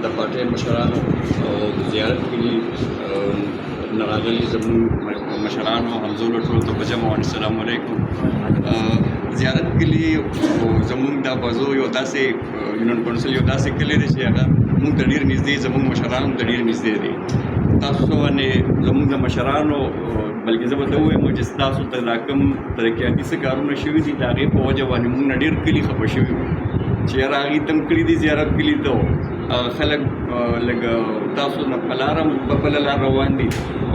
د پارټۍ مشرانو او د زیارت کلي نه راغلي زموږ مشرانو همزولو ټولو ته په جمع باندې السلام علیکم. زیارت کلي زموږ د بازو یو داسې یونین کونسل یو داسې کلی دی چې هغه موږ ته ډېر نږدې زموږ مشرانو ته ډېر نږدې دی. تاسو باندې زموږ د مشرانو بلکې زه به ته ووایم چې ستاسو ته دا کوم ترقیاتي څه کارونه شوي دي د هغې په وجه باندې موږ نه ډېر کلي خفه شوي وو چې یاره هغې ته هم کړي دي زیارت کلي ته خلک لږ تاسو نه په لاره په بله لار روان دي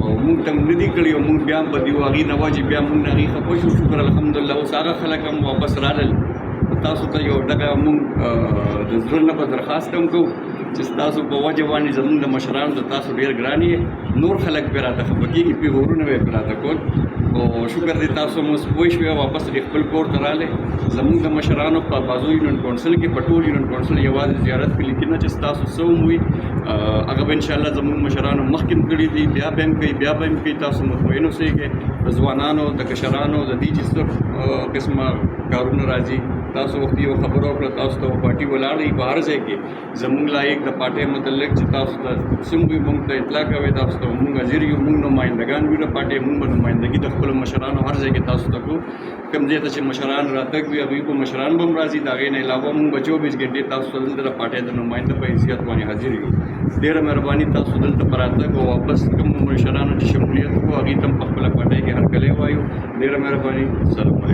او موږ ته هم نه دي کړي او موږ بیا هم په دې هغې نه وه چې بیا موږ نه هغې خفه شو. شکر الحمدلله اوس هغه خلک هم واپس رالل. تاسو ته یو دغه موږ د زړه نه به درخواست هم کوو چې ستاسو په وجه باندې زموږ د مشرانو د تاسو ډېر ګران یې نور خلک پرې راته خفه کېږي پیغورونه به یې پرې راته کول او شکر دی تاسو هم اوس پوه شوې واپس خپل کور ته راغلی. زموږ د مشرانو په بازو یونین کونسل کې په ټول یونین کونسل یوازې زیارت کلي کې نه چې ستاسو څه هم وي هغه به انشاءالله زموږ مشرانو مخکې هم کړي دي بیا به هم کوي بیا به هم کوي. تاسو مطمئن اوسئ د ځوانانو د کشرانو د دې چې څه قسمه کارونه راځي تاسو وخت یو خبره وکړه تاسو ته پارټي ولاړئ په هر ځای کې زموږ لایق د پارټۍ متعلق چې تاسو ته څه وي موږ ته اطلاع کوئ. تاسو ته موږ حاضر یو موږ نمایندګان یو د پارټۍ موږ به نمایندګي د خپلو مشرانو هر ځای کې تاسو ته کوو. کوم ځای ته چې مشران راتګ وي هغوی به مشران به هم راځي د هغې نه علاوه موږ به 24 ګنټې تاسو ته دلته د پارټۍ د نماینده په حیثیت باندې حاضر یو. ډېره مهرباني تاسو دلته په راتګ او واپس کوم مشرانو چې شمولیت وکړو هغوی ته هم په خپله پارټۍ کې هرکلی وایو. ډېره مهرباني. السلام علیکم.